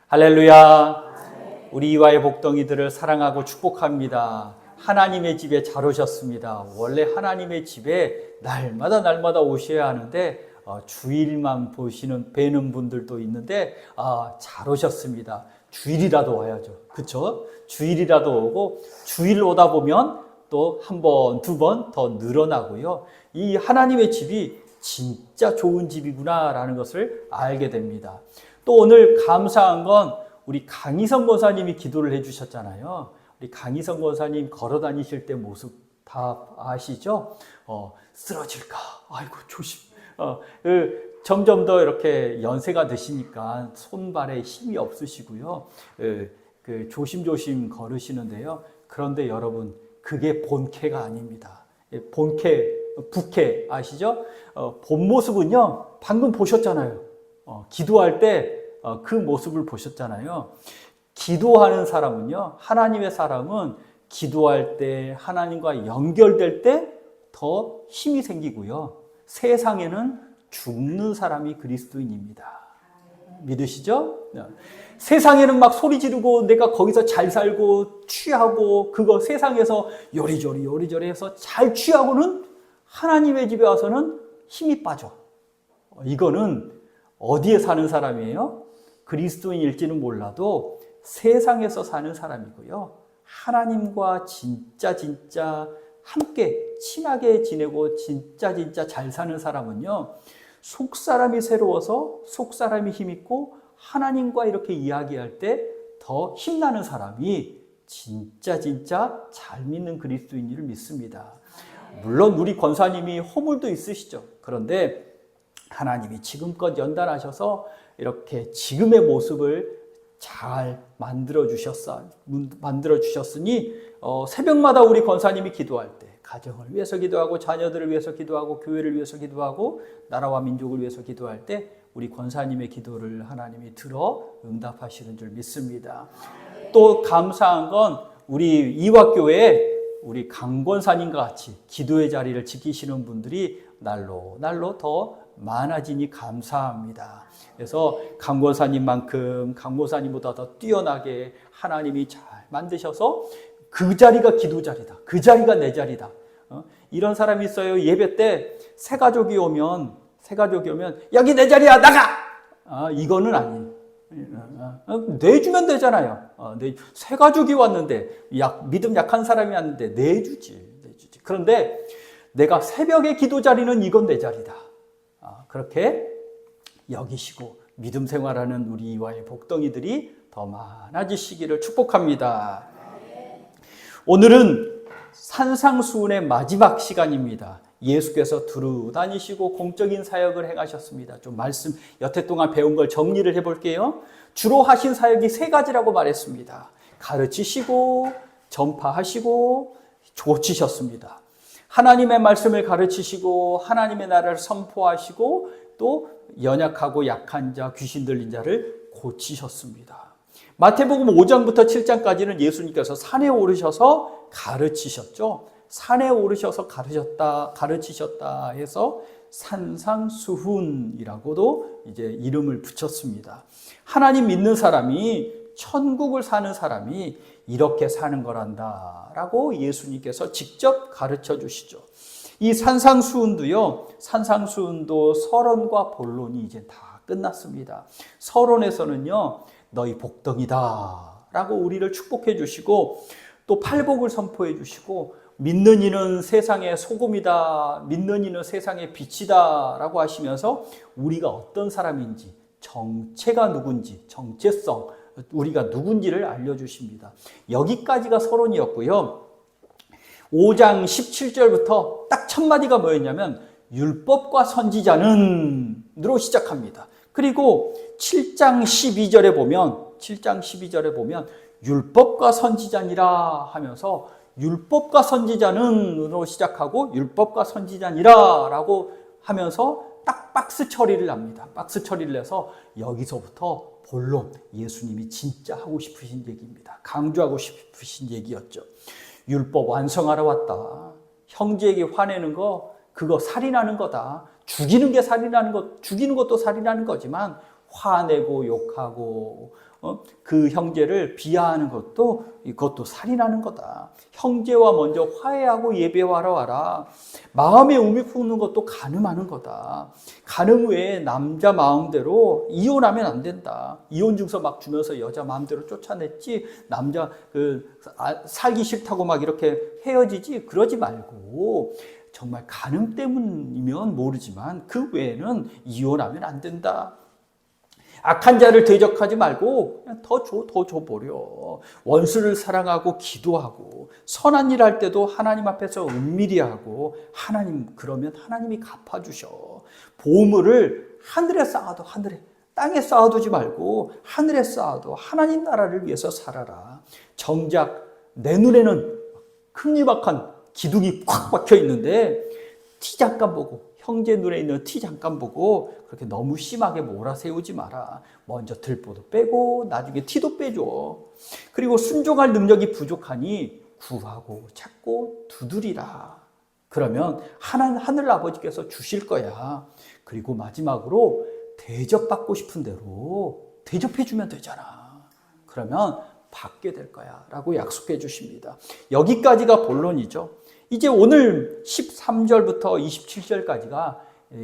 할렐루야. 우리 이와의 복덩이들을 사랑하고 축복합니다. 하나님의 집에 잘 오셨습니다. 원래 하나님의 집에 날마다 오셔야 하는데 주일만 뵈는 분들도 있는데 잘 오셨습니다. 주일이라도 와야죠. 그렇죠? 주일이라도 오고 주일 오다 보면 또 한 번, 두 번 더 늘어나고요. 이 하나님의 집이 진짜 좋은 집이구나라는 것을 알게 됩니다. 또 오늘 감사한 건 우리 강희성 권사님이 기도를 해주셨잖아요. 우리 강희성 권사님 걸어 다니실 때 모습 다 아시죠? 쓰러질까? 아이고 조심. 점점 더 이렇게 연세가 드시니까 손발에 힘이 없으시고요. 조심조심 걸으시는데요. 그런데 여러분, 그게 본캐가 아닙니다. 본캐, 부캐 아시죠? 본 모습은요, 방금 보셨잖아요. 기도할 때 그 모습을 보셨잖아요. 기도하는 사람은요, 하나님의 사람은 기도할 때 하나님과 연결될 때 더 힘이 생기고요. 세상에는 죽는 사람이 그리스도인입니다. 믿으시죠? 세상에는 막 소리 지르고 내가 거기서 잘 살고 취하고 그거 세상에서 요리조리 해서 잘 취하고는 하나님의 집에 와서는 힘이 빠져. 이거는 어디에 사는 사람이에요? 그리스도인일지는 몰라도 세상에서 사는 사람이고요. 하나님과 진짜 함께 친하게 지내고 진짜 잘 사는 사람은요. 속사람이 새로워서 속사람이 힘있고 하나님과 이렇게 이야기할 때 더 힘나는 사람이 진짜 잘 믿는 그리스도인을 믿습니다. 물론 우리 권사님이 허물도 있으시죠. 그런데 하나님이 지금껏 연단하셔서 이렇게 지금의 모습을 잘 만들어 주셨으니 새벽마다 우리 권사님이 기도할 때 가정을 위해서 기도하고 자녀들을 위해서 기도하고 교회를 위해서 기도하고 나라와 민족을 위해서 기도할 때 우리 권사님의 기도를 하나님이 들어 응답하시는 줄 믿습니다. 또 감사한 건 우리 이화교회에 우리 강 권사님과 같이 기도의 자리를 지키시는 분들이 날로 더 많아지니 감사합니다. 그래서 강 권사님만큼 강 권사님보다 더 뛰어나게 하나님이 잘 만드셔서 그 자리가 기도 자리다. 그 자리가 내 자리다. 이런 사람이 있어요. 예배 때 새 가족이 오면 여기 내 자리야 나가. 이거는 아니에요. 내주면 되잖아요. 새 가족이 왔는데 믿음 약한 사람이 왔는데 내주지. 그런데 내가 새벽의 기도 자리는 이건 내 자리다. 그렇게 여기시고 믿음 생활하는 우리 이와의 복덩이들이 더 많아지시기를 축복합니다. 오늘은 산상수훈의 마지막 시간입니다. 예수께서 두루 다니시고 공적인 사역을 행하셨습니다. 좀 말씀 여태 동안 배운 걸 정리를 해볼게요. 주로 하신 사역이 세 가지라고 말했습니다. 가르치시고 전파하시고 고치셨습니다. 하나님의 말씀을 가르치시고 하나님의 나라를 선포하시고 또 연약하고 약한 자, 귀신 들린 자를 고치셨습니다. 마태복음 5장부터 7장까지는 예수님께서 산에 오르셔서 가르치셨죠. 산에 오르셔서 가르치셨다 해서 산상수훈이라고도 이제 이름을 붙였습니다. 하나님 믿는 사람이 천국을 사는 사람이 이렇게 사는 거란다 라고 예수님께서 직접 가르쳐 주시죠. 이 산상수훈도 서론과 본론이 이제 다 끝났습니다. 서론에서는요, 너희 복덩이다 라고 우리를 축복해 주시고 또 팔복을 선포해 주시고 믿는 이는 세상의 소금이다, 믿는 이는 세상의 빛이다 라고 하시면서 우리가 어떤 사람인지, 정체가 누군지, 정체성, 우리가 누군지를 알려주십니다. 여기까지가 서론이었고요. 5장 17절부터 딱 첫 마디가 뭐였냐면 율법과 선지자는 으로 시작합니다. 그리고 7장 12절에 보면 율법과 선지자니라 하면서 율법과 선지자는으로 시작하고 율법과 선지자니라 라고 하면서 딱 박스 처리를 합니다. 박스 처리를 해서 여기서부터 본론, 예수님이 진짜 하고 싶으신 얘기입니다. 강조하고 싶으신 얘기였죠. 율법 완성하러 왔다. 형제에게 화내는 거, 그거 살인하는 거다. 죽이는 게 살인하는 것, 죽이는 것도 살인하는 거지만 화내고 욕하고 그 형제를 비하하는 것도 이것도 살인하는 거다. 형제와 먼저 화해하고 예배하러 와라. 마음에 우미 품는 것도 간음하는 거다. 간음 외에 남자 마음대로 이혼하면 안 된다. 이혼 증서 막 주면서 여자 마음대로 쫓아냈지, 남자 살기 싫다고 막 이렇게 헤어지지, 그러지 말고 정말 간음 때문이면 모르지만 그 외에는 이혼하면 안 된다. 악한 자를 대적하지 말고 그냥 더 줘버려. 원수를 사랑하고 기도하고 선한 일 할 때도 하나님 앞에서 은밀히 하고 하나님, 그러면 하나님이 갚아주셔. 보물을 하늘에 쌓아도 땅에 쌓아두지 말고 하늘에 쌓아도 하나님 나라를 위해서 살아라. 정작 내 눈에는 큼지막한 기둥이 꽉 박혀 있는데 티 잠깐 보고, 형제 눈에 있는 티 잠깐 보고 그렇게 너무 심하게 몰아세우지 마라. 먼저 들보도 빼고 나중에 티도 빼줘. 그리고 순종할 능력이 부족하니 구하고 찾고 두드리라. 그러면 하늘 아버지께서 주실 거야. 그리고 마지막으로 대접받고 싶은 대로 대접해 주면 되잖아. 그러면 받게 될 거야 라고 약속해 주십니다. 여기까지가 본론이죠. 이제 오늘 13절부터 27절까지가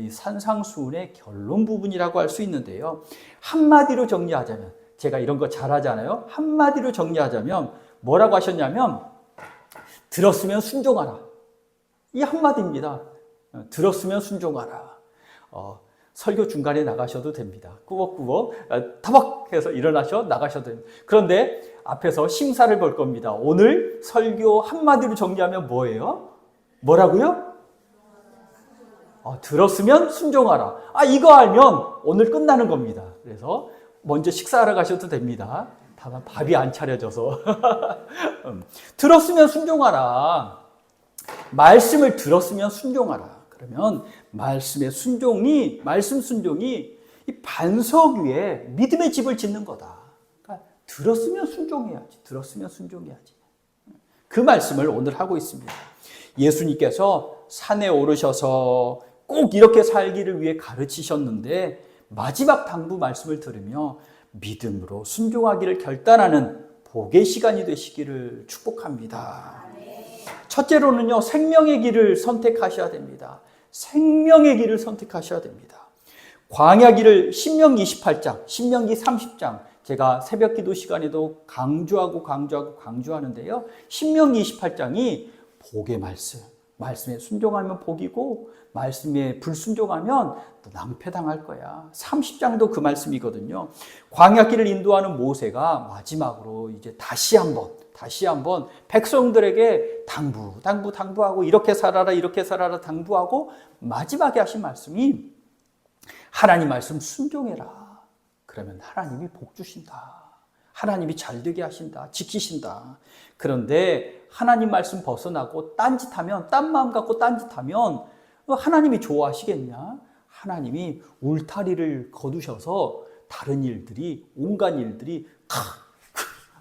산상수훈의 결론 부분이라고 할 수 있는데요. 한마디로 정리하자면, 제가 이런 거 잘하잖아요. 한마디로 정리하자면 뭐라고 하셨냐면, 들었으면 순종하라. 이 한마디입니다. 들었으면 순종하라. 설교 중간에 나가셔도 됩니다. 꾸벅꾸벅 타박 해서 일어나셔 나가셔도 됩니다. 그런데 앞에서 심사를 볼 겁니다. 오늘 설교 한마디로 정리하면 뭐예요? 뭐라고요? 들었으면 순종하라. 이거 알면 오늘 끝나는 겁니다. 그래서 먼저 식사하러 가셔도 됩니다. 다만 밥이 안 차려져서. 들었으면 순종하라. 말씀을 들었으면 순종하라. 그러면 말씀 순종이 이 반석 위에 믿음의 집을 짓는 거다. 그러니까 들었으면 순종해야지. 그 말씀을 오늘 하고 있습니다. 예수님께서 산에 오르셔서 꼭 이렇게 살기를 위해 가르치셨는데, 마지막 당부 말씀을 들으며 믿음으로 순종하기를 결단하는 복의 시간이 되시기를 축복합니다. 첫째로는요, 생명의 길을 선택하셔야 됩니다. 생명의 길을 선택하셔야 됩니다. 광야 길을 신명기 28장, 신명기 30장, 제가 새벽 기도 시간에도 강조하는데요. 신명기 28장이 복의 말씀에 순종하면 복이고, 말씀에 불순종하면 또 낭패당할 거야. 30장도 그 말씀이거든요. 광야 길을 인도하는 모세가 마지막으로 이제 다시 한번 백성들에게 당부하고 이렇게 살아라 당부하고, 마지막에 하신 말씀이 하나님 말씀 순종해라. 그러면 하나님이 복 주신다. 하나님이 잘되게 하신다. 지키신다. 그런데 하나님 말씀 벗어나고 딴짓하면, 딴 마음 갖고 딴짓하면 하나님이 좋아하시겠냐? 하나님이 울타리를 거두셔서 다른 일들이, 온갖 일들이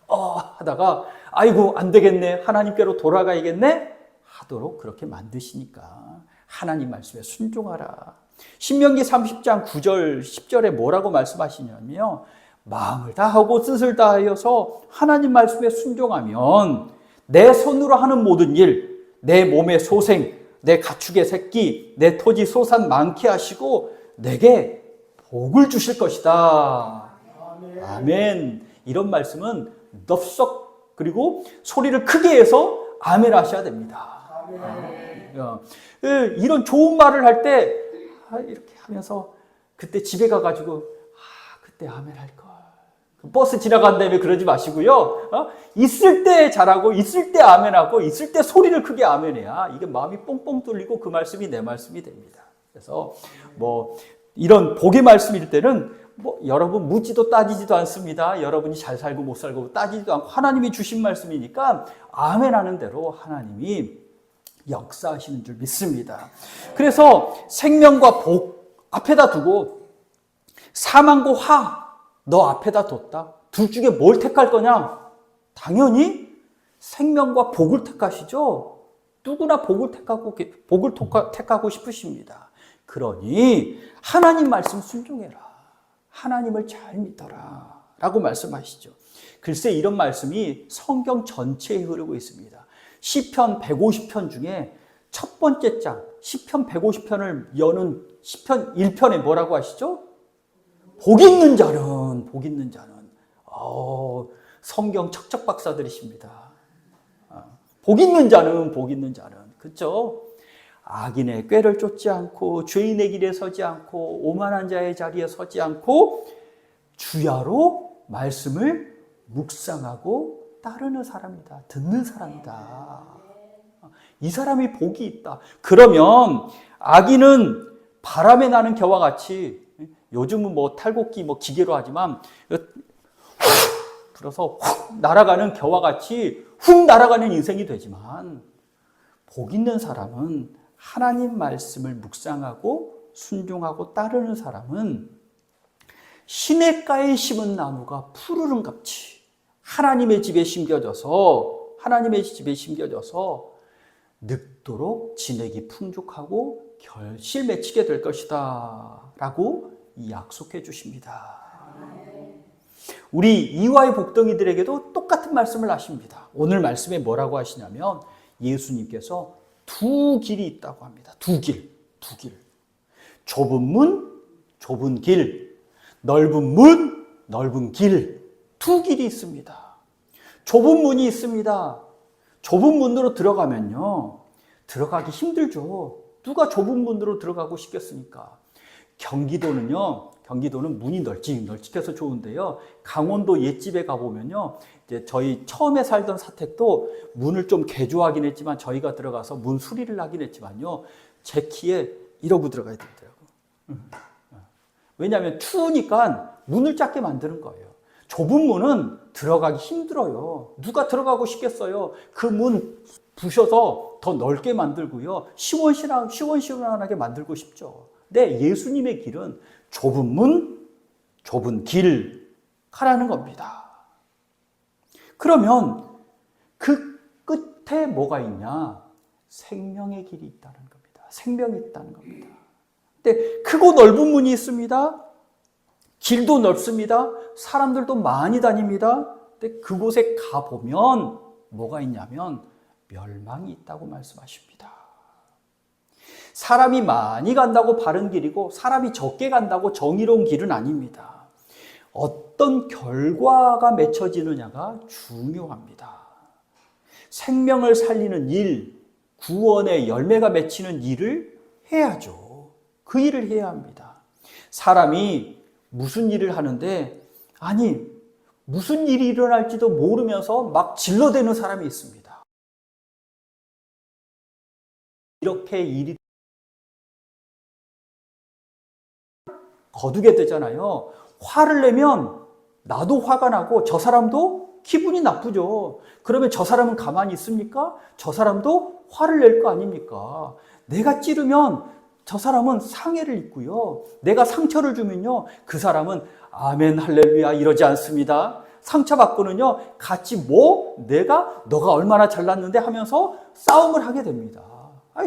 하다가 아이고 안 되겠네, 하나님께로 돌아가야겠네 하도록 그렇게 만드시니까 하나님 말씀에 순종하라. 신명기 30장 9절 10절에 뭐라고 말씀하시냐면요, 마음을 다하고 뜻을 다하여서 하나님 말씀에 순종하면 내 손으로 하는 모든 일, 내 몸의 소생, 내 가축의 새끼, 내 토지 소산 많게 하시고 내게 복을 주실 것이다. 아멘. 이런 말씀은 덥석, 그리고 소리를 크게 해서 아멘 하셔야 됩니다. 이런 좋은 말을 할 때 이렇게 하면서 그때 집에 가가지고 그때 아멘 할걸, 버스 지나간 다음에 그러지 마시고요. 있을 때 잘하고, 있을 때 아멘하고, 있을 때 소리를 크게 아멘해야 이게 마음이 뽕뽕 뚫리고 그 말씀이 내 말씀이 됩니다. 그래서 이런 복의 말씀일 때는 여러분 묻지도 따지지도 않습니다. 여러분이 잘 살고 못 살고 따지지도 않고 하나님이 주신 말씀이니까 아멘하는 대로 하나님이 역사하시는 줄 믿습니다. 그래서 생명과 복 앞에다 두고 사망과 화 너 앞에다 뒀다. 둘 중에 뭘 택할 거냐? 당연히 생명과 복을 택하시죠. 누구나 복을 택하고 싶으십니다. 그러니 하나님 말씀 순종해라. 하나님을 잘 믿어라 라고 말씀하시죠. 글쎄 이런 말씀이 성경 전체에 흐르고 있습니다. 시편 150편 중에 첫 번째 장 시편 150편을 여는 시편 1편에 뭐라고 하시죠? 복 있는 자는 성경 척척 박사들이십니다. 복 있는 자는 그렇죠? 악인의 꾀를 쫓지 않고 죄인의 길에 서지 않고 오만한 자의 자리에 서지 않고 주야로 말씀을 묵상하고 따르는 사람이다. 듣는 사람이다. 이 사람이 복이 있다. 그러면 악인은 바람에 나는 겨와 같이, 요즘은 뭐 탈곡기 뭐 기계로 하지만 불어서 훅 날아가는 겨와 같이 훅 날아가는 인생이 되지만, 복 있는 사람은 하나님 말씀을 묵상하고 순종하고 따르는 사람은 시냇가에 심은 나무가 푸르른 같이 하나님의 집에 심겨져서 늙도록 진액이 풍족하고 결실 맺히게 될 것이다 라고 약속해 주십니다. 우리 이화의 복덩이들에게도 똑같은 말씀을 하십니다. 오늘 말씀에 뭐라고 하시냐면 예수님께서 두 길이 있다고 합니다. 두 길. 좁은 문, 좁은 길. 넓은 문, 넓은 길. 두 길이 있습니다. 좁은 문이 있습니다. 좁은 문으로 들어가면요, 들어가기 힘들죠. 누가 좁은 문으로 들어가고 싶겠습니까? 경기도는 문이 널찍해서 좋은데요. 강원도 옛집에 가보면요, 이제 저희 처음에 살던 사택도 문을 좀 개조하긴 했지만, 저희가 들어가서 문 수리를 하긴 했지만요, 제 키에 이러고 들어가야 되더라고요. 왜냐하면 추우니까 문을 작게 만드는 거예요. 좁은 문은 들어가기 힘들어요. 누가 들어가고 싶겠어요? 그 문 부셔서 더 넓게 만들고요, 시원시원하게 만들고 싶죠. 근데 예수님의 길은 좁은 문, 좁은 길 가라는 겁니다. 그러면 그 끝에 뭐가 있냐? 생명의 길이 있다는 겁니다. 생명이 있다는 겁니다. 근데 크고 넓은 문이 있습니다. 길도 넓습니다. 사람들도 많이 다닙니다. 근데 그곳에 가보면 뭐가 있냐면 멸망이 있다고 말씀하십니다. 사람이 많이 간다고 바른 길이고 사람이 적게 간다고 정의로운 길은 아닙니다. 어떤 결과가 맺혀지느냐가 중요합니다. 생명을 살리는 일, 구원의 열매가 맺히는 일을 해야죠. 그 일을 해야 합니다. 사람이 무슨 일을 하는데, 무슨 일이 일어날지도 모르면서 막 질러대는 사람이 있습니다. 이렇게 일이 거두게 되잖아요. 화를 내면 나도 화가 나고 저 사람도 기분이 나쁘죠. 그러면 저 사람은 가만히 있습니까? 저 사람도 화를 낼 거 아닙니까? 내가 찌르면 저 사람은 상해를 입고요, 내가 상처를 주면요, 그 사람은 아멘 할렐루야 이러지 않습니다. 상처받고는요, 같이 너가 얼마나 잘났는데 하면서 싸움을 하게 됩니다.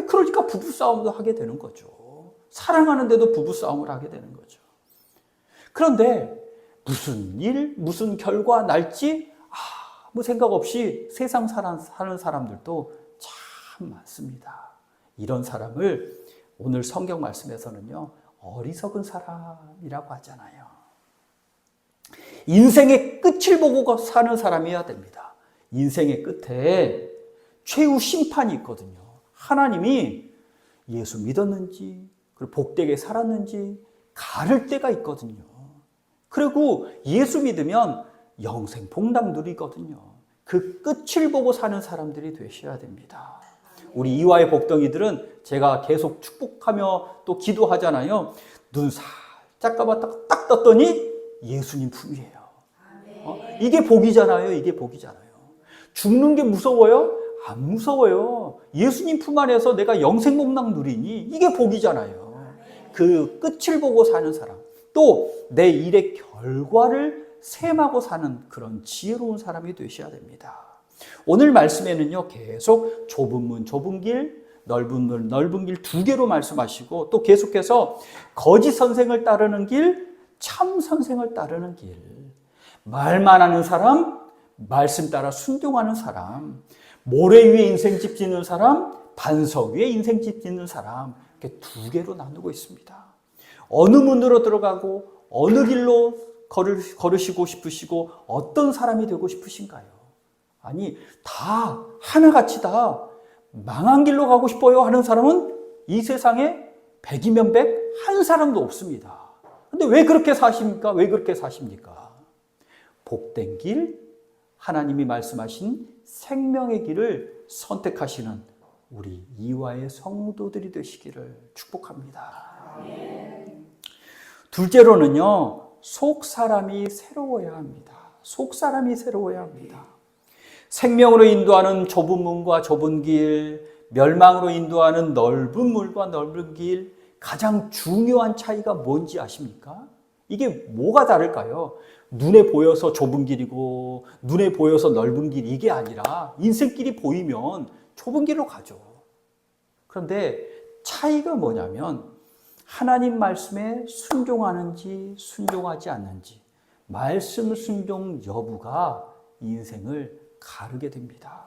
그러니까 부부싸움도 하게 되는 거죠. 사랑하는데도 부부싸움을 하게 되는 거죠. 그런데 무슨 일, 무슨 결과 날지 아무 생각 없이 세상 사는 사람들도 참 많습니다. 이런 사람을 오늘 성경 말씀에서는요, 어리석은 사람이라고 하잖아요. 인생의 끝을 보고 사는 사람이어야 됩니다. 인생의 끝에 최후 심판이 있거든요. 하나님이 예수 믿었는지, 그리고 복되게 살았는지 가를 때가 있거든요. 그리고 예수 믿으면 영생 복락 누리거든요. 그 끝을 보고 사는 사람들이 되셔야 됩니다. 우리 이화의 복덩이들은 제가 계속 축복하며 또 기도하잖아요. 눈 살짝 감았다가 딱 떴더니 예수님 품이에요. 이게 복이잖아요. 이게 복이잖아요. 죽는 게 무서워요? 안 무서워요. 예수님 품 안에서 내가 영생 복락 누리니 이게 복이잖아요. 그 끝을 보고 사는 사람, 또 내 일의 결과를 셈하고 사는 그런 지혜로운 사람이 되셔야 됩니다. 오늘 말씀에는요, 계속 좁은 문, 좁은 길, 넓은 문, 넓은 길 두 개로 말씀하시고, 또 계속해서 거짓 선생을 따르는 길, 참 선생을 따르는 길. 말만 하는 사람, 말씀 따라 순종하는 사람, 모래 위에 인생집 짓는 사람, 반석 위에 인생집 짓는 사람, 이렇게 두 개로 나누고 있습니다. 어느 문으로 들어가고 어느 길로 걸으시고 싶으시고 어떤 사람이 되고 싶으신가요? 아니, 다 하나같이 다 망한 길로 가고 싶어요 하는 사람은 이 세상에 100이면 100, 한 사람도 없습니다. 근데 왜 그렇게 사십니까? 왜 그렇게 사십니까? 복된 길, 하나님이 말씀하신 생명의 길을 선택하시는 우리 이화의 성도들이 되시기를 축복합니다. 둘째로는요, 속 사람이 새로워야 합니다. 속 사람이 새로워야 합니다. 생명으로 인도하는 좁은 문과 좁은 길, 멸망으로 인도하는 넓은 물과 넓은 길, 가장 중요한 차이가 뭔지 아십니까? 이게 뭐가 다를까요? 눈에 보여서 좁은 길이고 눈에 보여서 넓은 길, 이게 아니라 인생길이 보이면 좁은 길로 가죠. 그런데 차이가 뭐냐면 하나님 말씀에 순종하는지 순종하지 않는지, 말씀 순종 여부가 인생을 가르게 됩니다.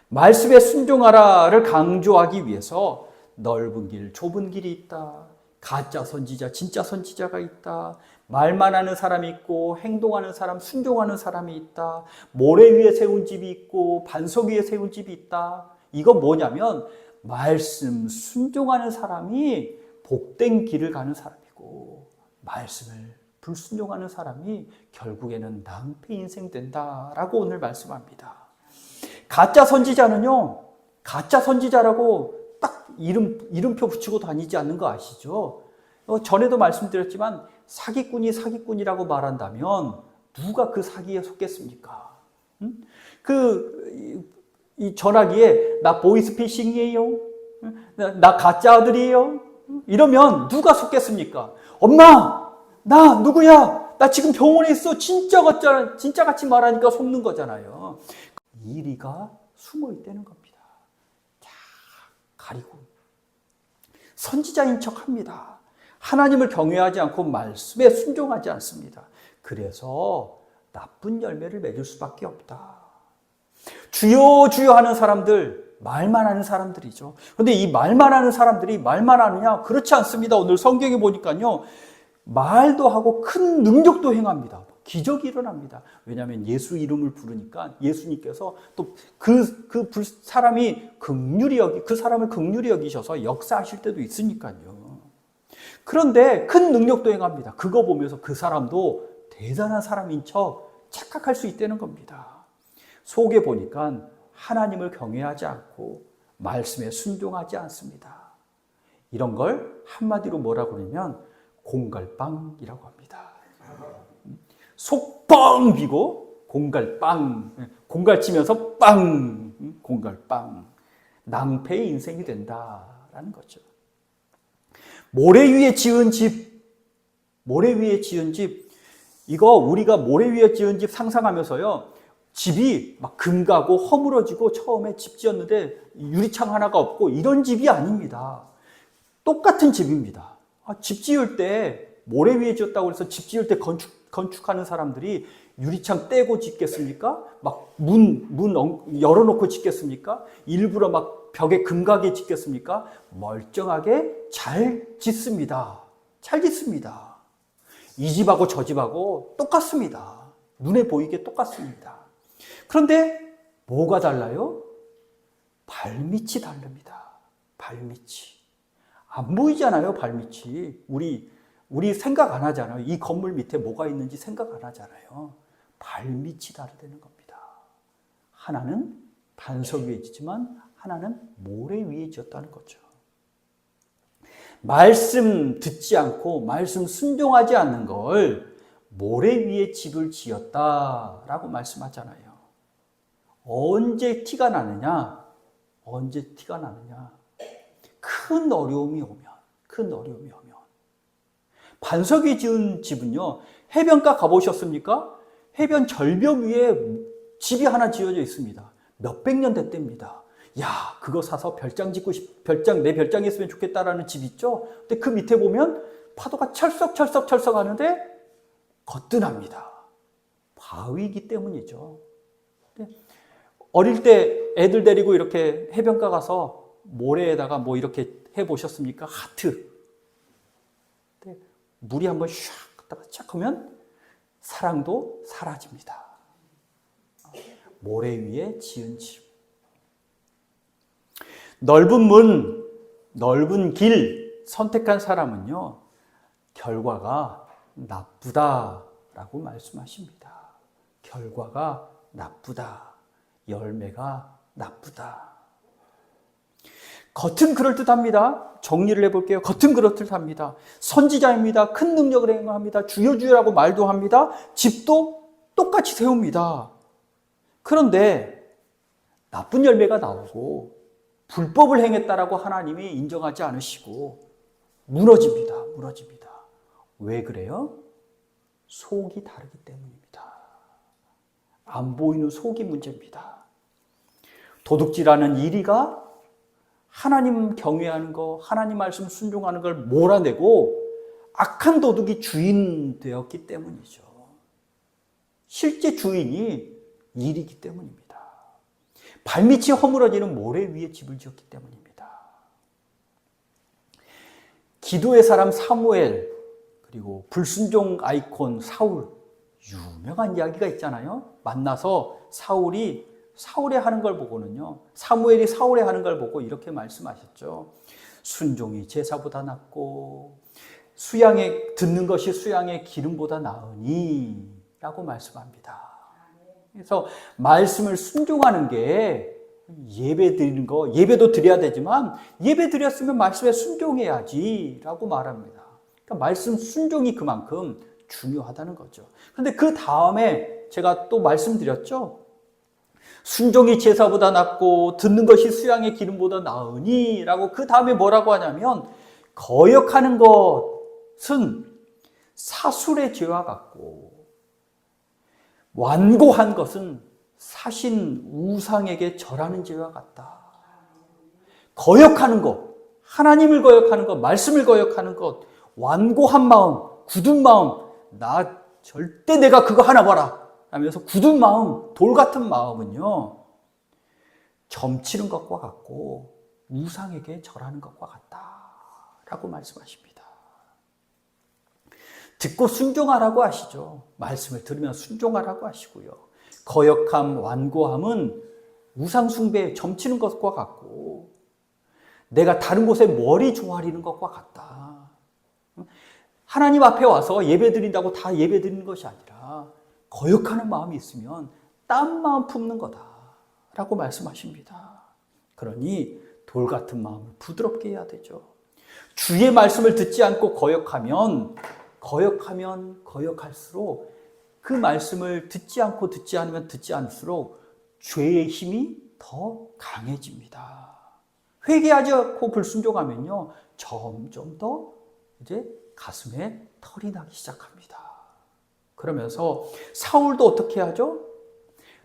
말씀에 순종하라를 강조하기 위해서 넓은 길, 좁은 길이 있다. 가짜 선지자, 진짜 선지자가 있다. 말만 하는 사람이 있고 행동하는 사람, 순종하는 사람이 있다. 모래 위에 세운 집이 있고 반석 위에 세운 집이 있다. 이건 뭐냐면 말씀 순종하는 사람이 복된 길을 가는 사람이고, 말씀을 불순종하는 사람이 결국에는 낭패 인생 된다라고 오늘 말씀합니다. 가짜 선지자는요, 가짜 선지자라고 딱 이름표 붙이고 다니지 않는 거 아시죠? 전에도 말씀드렸지만 사기꾼이 사기꾼이라고 말한다면 누가 그 사기에 속겠습니까? 이 전화기에 나 보이스피싱이에요, 나 가짜 아들이에요, 이러면 누가 속겠습니까? 엄마, 나 누구야? 나 지금 병원에 있어. 진짜 같이 말하니까 속는 거잖아요. 이리가 숨어 있다는 겁니다. 자, 가리고 선지자인 척합니다. 하나님을 경외하지 않고 말씀에 순종하지 않습니다. 그래서 나쁜 열매를 맺을 수밖에 없다. 주여 주여 하는 사람들, 말만 하는 사람들이죠. 그런데 이 말만 하는 사람들이 말만 하느냐? 그렇지 않습니다. 오늘 성경에 보니까요, 말도 하고 큰 능력도 행합니다. 기적이 일어납니다. 왜냐하면 예수 이름을 부르니까 예수님께서 또 그 사람이 그 사람을 긍휼히 여기셔서 역사하실 때도 있으니까요. 그런데 큰 능력도 행합니다. 그거 보면서 그 사람도 대단한 사람인 척 착각할 수 있다는 겁니다. 속에 보니까 하나님을 경외하지 않고 말씀에 순종하지 않습니다. 이런 걸 한마디로 뭐라고 그러냐면 공갈빵이라고 합니다. 속 뻥 비고 공갈 치면서 빵, 공갈빵. 낭패의 인생이 된다라는 거죠. 모래 위에 지은 집, 이거 우리가 모래 위에 지은 집 상상하면서요, 집이 막 금가고 허물어지고 처음에 집 지었는데 유리창 하나가 없고 이런 집이 아닙니다. 똑같은 집입니다. 집 지을 때 모래 위에 지었다고 해서 집 지을 때 건축하는 사람들이 유리창 떼고 짓겠습니까? 막 문 열어놓고 짓겠습니까? 일부러 막 벽에 금가게 짓겠습니까? 멀쩡하게 잘 짓습니다. 잘 짓습니다. 이 집하고 저 집하고 똑같습니다. 눈에 보이게 똑같습니다. 그런데 뭐가 달라요? 발밑이 다릅니다. 발밑이. 안 보이잖아요, 발밑이. 우리 생각 안 하잖아요. 이 건물 밑에 뭐가 있는지 생각 안 하잖아요. 발밑이 다르다는 겁니다. 하나는 반석 위에 짓지만 하나는 모래 위에 지었다는 거죠. 말씀 듣지 않고 말씀 순종하지 않는 걸 모래 위에 집을 지었다라고 말씀하잖아요. 언제 티가 나느냐? 큰 어려움이 오면. 반석 위에 지은 집은요, 해변가 가보셨습니까? 해변 절벽 위에 집이 하나 지어져 있습니다. 몇백 년 됐답니다. 야, 그거 사서 내 별장에 있으면 좋겠다라는 집 있죠? 근데 그 밑에 보면 파도가 철썩철썩철썩 하는데 거뜬합니다. 바위이기 때문이죠. 어릴 때 애들 데리고 이렇게 해변가 가서 모래에다가 뭐 이렇게 해보셨습니까? 하트. 물이 한번 샥 갔다가 착 하면 사랑도 사라집니다. 모래 위에 지은 집. 넓은 문, 넓은 길 선택한 사람은요, 결과가 나쁘다라고 말씀하십니다. 결과가 나쁘다. 열매가 나쁘다. 겉은 그럴듯합니다. 정리를 해볼게요. 겉은 그럴듯합니다. 선지자입니다. 큰 능력을 행합니다. 주여주여라고 말도 합니다. 집도 똑같이 세웁니다. 그런데 나쁜 열매가 나오고 불법을 행했다라고 하나님이 인정하지 않으시고 무너집니다. 무너집니다. 왜 그래요? 속이 다르기 때문입니다. 안 보이는 속이 문제입니다. 도둑질하는 이리가 하나님 경외하는 거, 하나님 말씀 순종하는 걸 몰아내고 악한 도둑이 주인 되었기 때문이죠. 실제 주인이 일이기 때문입니다. 발밑이 허물어지는 모래 위에 집을 지었기 때문입니다. 기도의 사람 사무엘, 그리고 불순종 아이콘 사울, 유명한 이야기가 있잖아요. 만나서 사울이 하는 걸 보고는요, 사무엘이 사울이 하는 걸 보고 이렇게 말씀하셨죠. 순종이 제사보다 낫고 듣는 것이 수양의 기름보다 나으니 라고 말씀합니다. 그래서 말씀을 순종하는 게 예배 드리는 거, 예배도 드려야 되지만 예배 드렸으면 말씀에 순종해야지 라고 말합니다. 그러니까 말씀 순종이 그만큼 중요하다는 거죠. 그런데 그 다음에 제가 또 말씀드렸죠. 순종이 제사보다 낫고 듣는 것이 수양의 기름보다 나으니 라고 그 다음에 뭐라고 하냐면 거역하는 것은 사술의 죄와 같고 완고한 것은 사신 우상에게 절하는 죄와 같다. 거역하는 것, 하나님을 거역하는 것, 말씀을 거역하는 것, 완고한 마음, 굳은 마음, 나 절대 내가 그거 하나 봐라 하면서 굳은 마음, 돌 같은 마음은요, 점치는 것과 같고 우상에게 절하는 것과 같다라고 말씀하십니다. 듣고 순종하라고 하시죠. 말씀을 들으면 순종하라고 하시고요. 거역함, 완고함은 우상 숭배에 점치는 것과 같고 내가 다른 곳에 머리 조아리는 것과 같다. 하나님 앞에 와서 예배 드린다고 다 예배 드리는 것이 아니라 거역하는 마음이 있으면 딴 마음 품는 거다라고 말씀하십니다. 그러니 돌 같은 마음을 부드럽게 해야 되죠. 주의 말씀을 듣지 않고 거역하면 거역할수록 그 말씀을 듣지 않을수록 죄의 힘이 더 강해집니다. 회개하지 않고 불순종하면요, 점점 더 이제 가슴에 털이 나기 시작합니다. 그러면서 사울도 어떻게 하죠?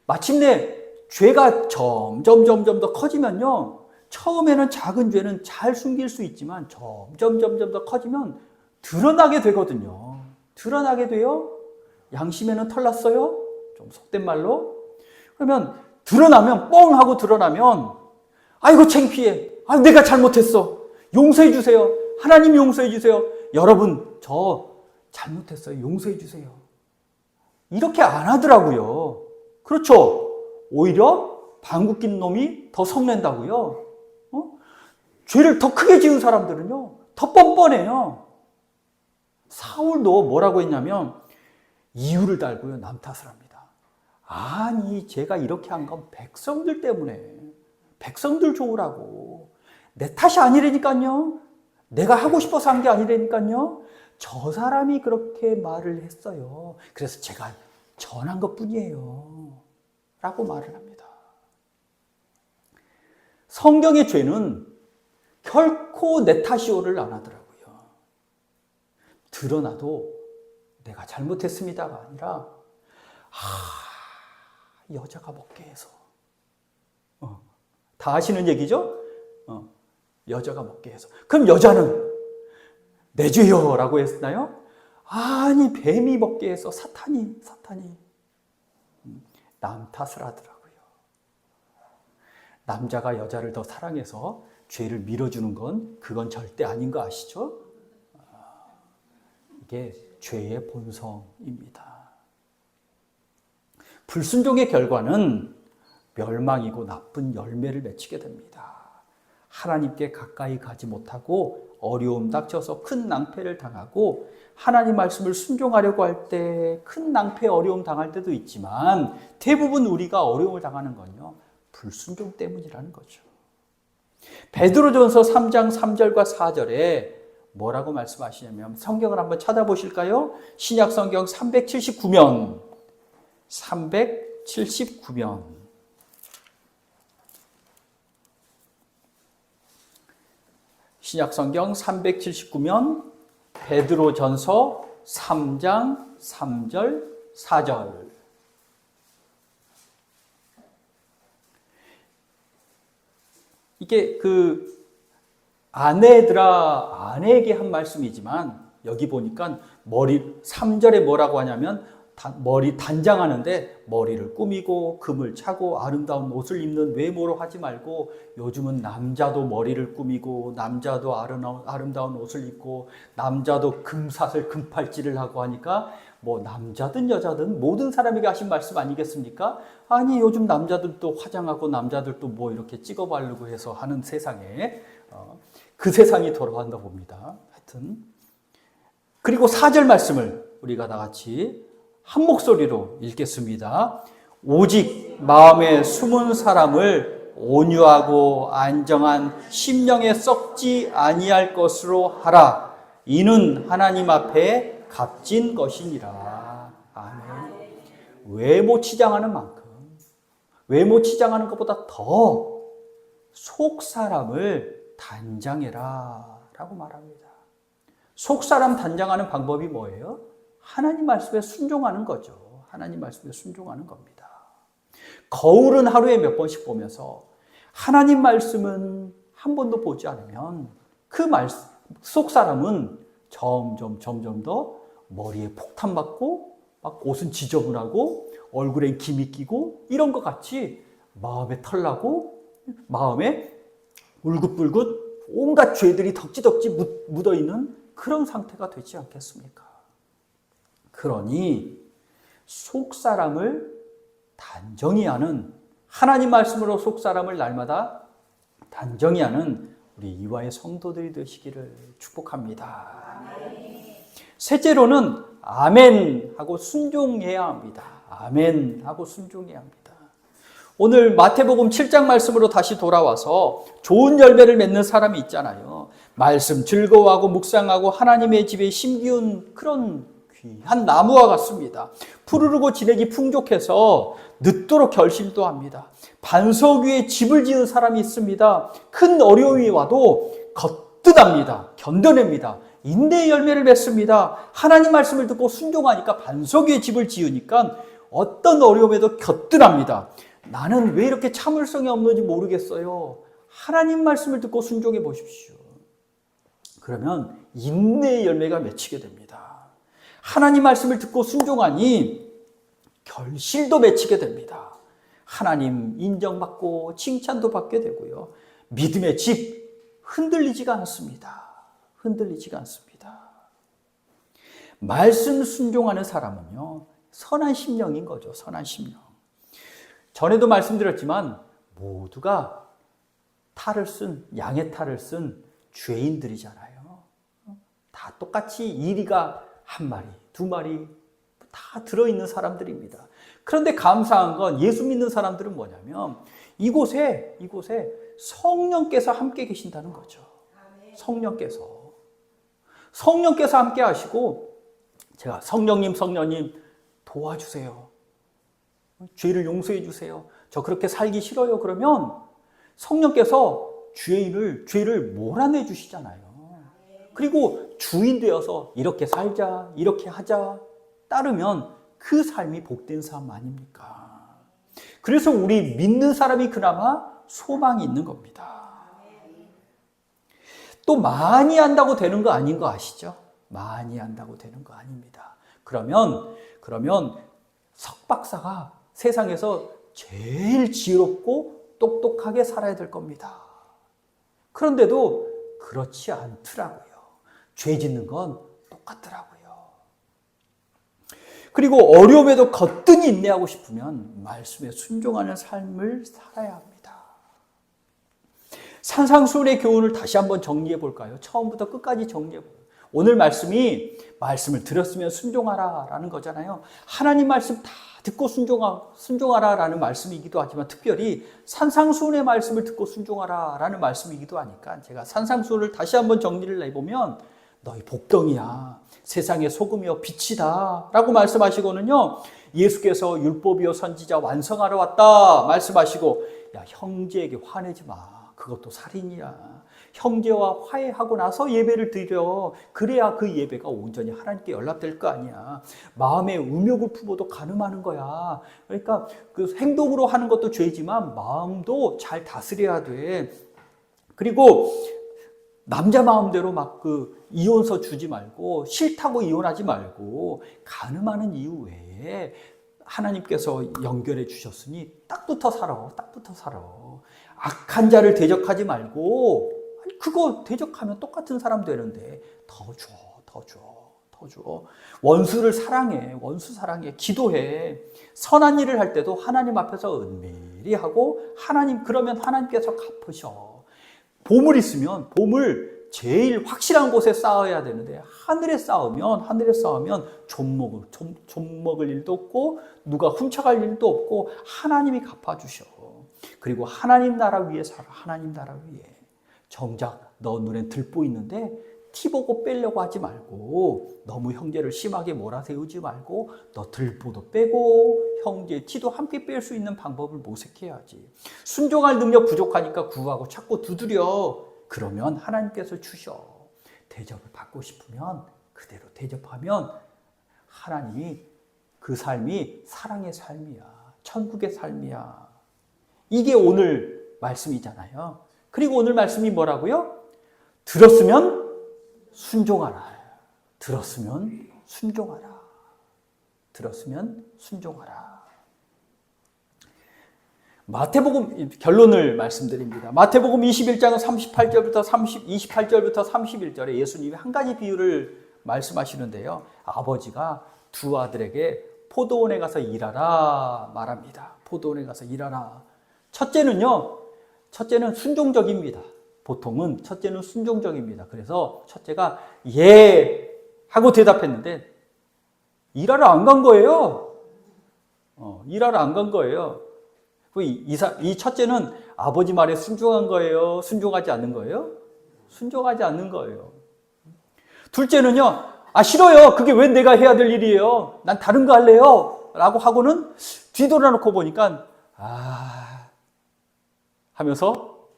마침내 죄가 점점 더 커지면요, 처음에는 작은 죄는 잘 숨길 수 있지만 점점 더 커지면 드러나게 되거든요. 드러나게 돼요. 양심에는 털 났어요? 좀 속된 말로. 그러면 드러나면, 뻥 하고 드러나면 아이고 창피해. 아, 내가 잘못했어. 용서해 주세요. 하나님 용서해 주세요. 여러분 저 잘못했어요. 용서해 주세요. 이렇게 안 하더라고요. 그렇죠? 오히려 방귀 낀 놈이 더 성낸다고요. 죄를 더 크게 지은 사람들은요, 더 뻔뻔해요. 사울도 뭐라고 했냐면 이유를 달고요, 남 탓을 합니다. 아니 제가 이렇게 한 건 백성들 때문에, 백성들 좋으라고, 내 탓이 아니라니까요. 내가 하고 싶어서 한 게 아니라니까요. 저 사람이 그렇게 말을 했어요. 그래서 제가 전한 것뿐이에요 라고 말을 합니다. 성경의 죄는 결코 내 탓이오를 안 하더라고요. 드러나도 내가 잘못했습니다가 아니라 여자가 먹게 해서, 다 아시는 얘기죠? 여자가 먹게 해서. 그럼 여자는 내 죄여라고 했나요? 아니, 뱀이 먹게 해서 사탄이 남 탓을 하더라고요. 남자가 여자를 더 사랑해서 죄를 밀어주는 그건 절대 아닌 거 아시죠? 이게 죄의 본성입니다. 불순종의 결과는 멸망이고 나쁜 열매를 맺히게 됩니다. 하나님께 가까이 가지 못하고 어려움 닥쳐서 큰 낭패를 당하고, 하나님 말씀을 순종하려고 할 때 큰 낭패, 어려움 당할 때도 있지만 대부분 우리가 어려움을 당하는 건요, 불순종 때문이라는 거죠. 베드로전서 3장 3절과 4절에 뭐라고 말씀하시냐면, 성경을 한번 찾아보실까요? 신약 성경 379면 신약 성경 379면 베드로전서 3장 3절 4절. 이게 아내에게 한 말씀이지만, 여기 보니까 3절에 뭐라고 하냐면, 머리 단장하는데 머리를 꾸미고 금을 차고 아름다운 옷을 입는 외모로 하지 말고, 요즘은 남자도 머리를 꾸미고 남자도 아름다운 옷을 입고 남자도 금사슬 금팔찌를 하고 하니까 뭐 남자든 여자든 모든 사람에게 하신 말씀 아니겠습니까? 아니, 요즘 남자들도 화장하고 남자들도 뭐 이렇게 찍어 바르고 해서 하는 세상에 그 세상이 돌아간다 봅니다. 하여튼, 그리고 4절 말씀을 우리가 다 같이 한 목소리로 읽겠습니다. 오직 마음에 숨은 사람을 온유하고 안정한 심령에 썩지 아니할 것으로 하라. 이는 하나님 앞에 값진 것이니라. 아멘. 외모 치장하는 만큼, 외모 치장하는 것보다 더 속 사람을 단장해라 라고 말합니다. 속 사람 단장하는 방법이 뭐예요? 하나님 말씀에 순종하는 거죠. 하나님 말씀에 순종하는 겁니다. 거울은 하루에 몇 번씩 보면서 하나님 말씀은 한 번도 보지 않으면 그 속 사람은 점점 더 머리에 폭탄 맞고 막 옷은 지저분하고 얼굴에 김이 끼고 이런 것 같이 마음에 털나고 마음에 울긋불긋 온갖 죄들이 덕지덕지 묻어있는 그런 상태가 되지 않겠습니까? 그러니 속 사람을 단정히 하는, 하나님 말씀으로 속 사람을 날마다 단정히 하는 우리 이화의 성도들이 되시기를 축복합니다. 셋째로는 아멘 하고 순종해야 합니다. 아멘 하고 순종해야 합니다. 오늘 마태복음 7장 말씀으로 다시 돌아와서 좋은 열매를 맺는 사람이 있잖아요. 말씀 즐거워하고 묵상하고 하나님의 집에 심기운 그런 귀한 나무와 같습니다. 푸르르고 진액이 풍족해서 늦도록 결실도 합니다. 반석 위에 집을 지은 사람이 있습니다. 큰 어려움이 와도 거듭합니다. 견뎌냅니다. 인내의 열매를 맺습니다. 하나님 말씀을 듣고 순종하니까 반석 위에 집을 지으니까 어떤 어려움에도 곁들합니다. 나는 왜 이렇게 참을성이 없는지 모르겠어요. 하나님 말씀을 듣고 순종해 보십시오. 그러면 인내의 열매가 맺히게 됩니다. 하나님 말씀을 듣고 순종하니 결실도 맺히게 됩니다. 하나님 인정받고 칭찬도 받게 되고요. 믿음의 집 흔들리지가 않습니다. 흔들리지가 않습니다. 말씀 순종하는 사람은요, 선한 심령인 거죠. 선한 심령. 전에도 말씀드렸지만 모두가 양의 탈을 쓴 죄인들이잖아요. 다 똑같이 이리가 한 마리, 두 마리 다 들어있는 사람들입니다. 그런데 감사한 건 예수 믿는 사람들은 뭐냐면 이곳에 성령께서 함께 계신다는 거죠. 성령께서 함께 하시고, 제가 성령님 도와주세요. 죄를 용서해 주세요. 저 그렇게 살기 싫어요. 그러면 성령께서 죄를 몰아내 주시잖아요. 그리고 주인 되어서 이렇게 살자, 이렇게 하자 따르면 그 삶이 복된 삶 아닙니까? 그래서 우리 믿는 사람이 그나마 소망이 있는 겁니다. 또 많이 한다고 되는 거 아닌 거 아시죠? 많이 한다고 되는 거 아닙니다. 그러면 석 박사가 세상에서 제일 지혜롭고 똑똑하게 살아야 될 겁니다. 그런데도 그렇지 않더라고요. 죄 짓는 건 똑같더라고요. 그리고 어려움에도 거뜬히 인내하고 싶으면 말씀에 순종하는 삶을 살아야 합니다. 산상수훈의 교훈을 다시 한번 정리해 볼까요? 처음부터 끝까지 정리해 볼까요? 오늘 말씀을 들었으면 순종하라 라는 거잖아요. 하나님 말씀 다 듣고 순종하라 라는 말씀이기도 하지만 특별히 산상수훈의 말씀을 듣고 순종하라 라는 말씀이기도 하니까 제가 산상수훈을 다시 한번 정리를 해보면 너희 복덩이야 세상의 소금이여 빛이다 라고 말씀하시고는요, 예수께서 율법이요 선지자 완성하러 왔다 말씀하시고, 야 형제에게 화내지 마, 그것도 살인이야. 형제와 화해하고 나서 예배를 드려. 그래야 그 예배가 온전히 하나님께 연락될 거 아니야. 마음에 음욕을 품어도 간음하는 거야. 그러니까 그 행동으로 하는 것도 죄지만 마음도 잘 다스려야 돼. 그리고 남자 마음대로 막 그 이혼서 주지 말고, 싫다고 이혼하지 말고, 간음하는 이유 외에 하나님께서 연결해 주셨으니 딱 붙어 살아. 악한 자를 대적하지 말고, 그거 대적하면 똑같은 사람 되는데 더 줘. 원수를 사랑해. 기도해. 선한 일을 할 때도 하나님 앞에서 은밀히 하고, 그러면 하나님께서 갚으셔. 보물 있으면 보물 제일 확실한 곳에 쌓아야 되는데, 하늘에 쌓으면 좀 먹을 일도 없고 누가 훔쳐갈 일도 없고 하나님이 갚아주셔. 그리고 하나님 나라 위에 살아. 하나님 나라 위에. 정작 너 눈엔 들보 있는데 티 보고 빼려고 하지 말고, 너무 형제를 심하게 몰아세우지 말고 너 들보도 빼고 형제 티도 함께 뺄 수 있는 방법을 모색해야지. 순종할 능력 부족하니까 구하고 자꾸 두드려. 그러면 하나님께서 주셔. 대접을 받고 싶으면 그대로 대접하면 하나님이 그 삶이 사랑의 삶이야. 천국의 삶이야. 이게 오늘 말씀이잖아요. 그리고 오늘 말씀이 뭐라고요? 들었으면 순종하라. 마태복음 결론을 말씀드립니다. 마태복음 21장 28절부터 31절에 예수님이 한 가지 비유를 말씀하시는데요. 아버지가 두 아들에게 포도원에 가서 일하라 말합니다. 포도원에 가서 일하라. 첫째는 순종적입니다. 보통은 첫째는 순종적입니다. 그래서 첫째가 예 하고 대답했는데 일하러 안 간 거예요. 이 첫째는 아버지 말에 순종한 거예요? 순종하지 않는 거예요? 순종하지 않는 거예요. 둘째는요, 싫어요. 그게 왜 내가 해야 될 일이에요? 난 다른 거 할래요. 라고 하고는 뒤돌아놓고 보니까 하면서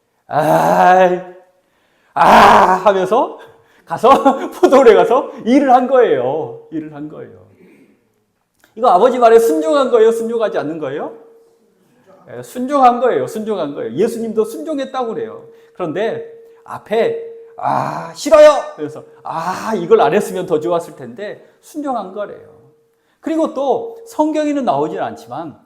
하면서 가서 포도원에 가서 일을 한 거예요. 이거 아버지 말에 순종한 거예요? 순종하지 않는 거예요? 순종한 거예요. 예수님도 순종했다고 그래요. 그런데 앞에 싫어요. 그래서 이걸 안 했으면 더 좋았을 텐데 순종한 거래요. 그리고 또 성경에는 나오진 않지만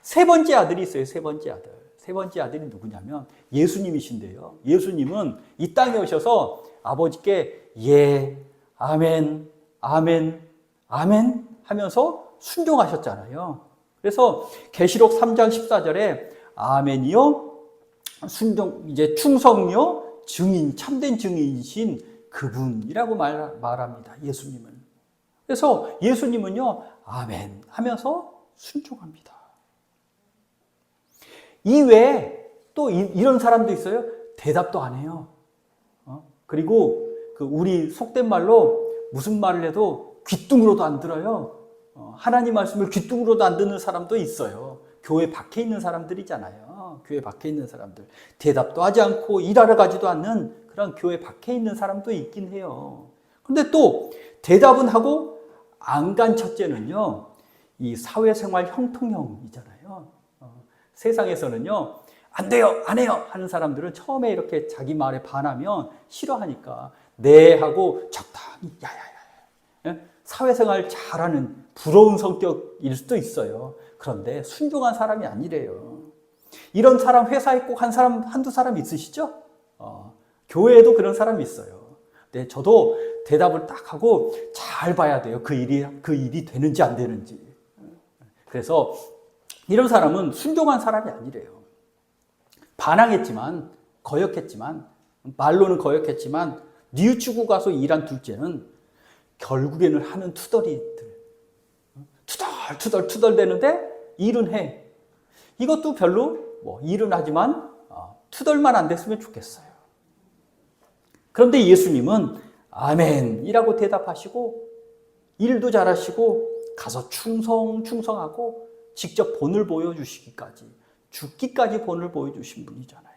세 번째 아들이 있어요. 세 번째 아들이 누구냐면 예수님이신데요. 예수님은 이 땅에 오셔서 아버지께 예, 아멘 하면서 순종하셨잖아요. 그래서 계시록 3장 14절에 아멘이요, 충성이요, 참된 증인이신 그분이라고 말합니다. 예수님은. 그래서 예수님은요, 아멘 하면서 순종합니다. 이외에 또 이런 사람도 있어요. 대답도 안 해요. 그리고 우리 속된 말로 무슨 말을 해도 귀뚱으로도 안 들어요. 하나님 말씀을 귀뚱으로도 안 듣는 사람도 있어요. 교회 밖에 있는 사람들이잖아요. 교회 밖에 있는 사람들. 대답도 하지 않고 일하러 가지도 않는 그런 교회 밖에 있는 사람도 있긴 해요. 그런데 또 대답은 하고 안 간 첫째는요, 이 사회생활 형통형이잖아요. 세상에서는요, 안 돼요, 안 해요 하는 사람들은 처음에 이렇게 자기 말에 반하면 싫어하니까 네 하고 적당히 야야야. 사회생활 잘하는 부러운 성격일 수도 있어요. 그런데 순종한 사람이 아니래요. 이런 사람 회사에 꼭 한 사람, 한두 사람 있으시죠? 교회에도 그런 사람이 있어요. 근데 저도 대답을 딱 하고 잘 봐야 돼요. 그 일이 되는지 안 되는지. 그래서 이런 사람은 순종한 사람이 아니래요. 반항했지만, 거역했지만, 말로는 거역했지만, 뉘우치고 가서 일한 둘째는 결국에는 하는 투덜이들. 투덜 대는데 일은 해. 이것도 별로 일은 하지만 투덜만 안 됐으면 좋겠어요. 그런데 예수님은 아멘이라고 대답하시고 일도 잘하시고 가서 충성하고 직접 본을 보여주시기까지 죽기까지 본을 보여주신 분이잖아요.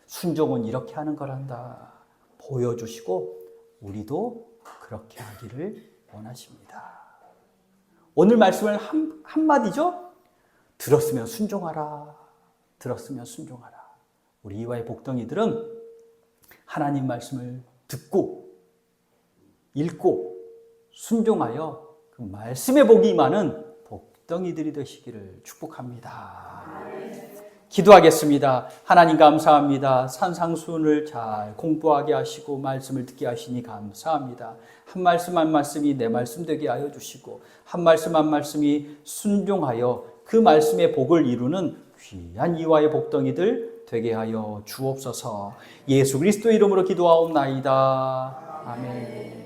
순종은 이렇게 하는 거란다 보여주시고 우리도 그렇게 하기를 원하십니다. 오늘 말씀을 한마디죠? 들었으면 순종하라. 들었으면 순종하라. 우리 이와의 복덩이들은 하나님 말씀을 듣고 읽고 순종하여 그 말씀의 복이 임하는 복덩이들이 되시기를 축복합니다. 기도하겠습니다. 하나님 감사합니다. 산상수훈을 잘 공부하게 하시고 말씀을 듣게 하시니 감사합니다. 한 말씀 한 말씀이 내 말씀 되게 하여 주시고 한 말씀 한 말씀이 순종하여 그 말씀의 복을 이루는 귀한 이와의 복덩이들 되게 하여 주옵소서. 예수 그리스도 이름으로 기도하옵나이다. 아멘.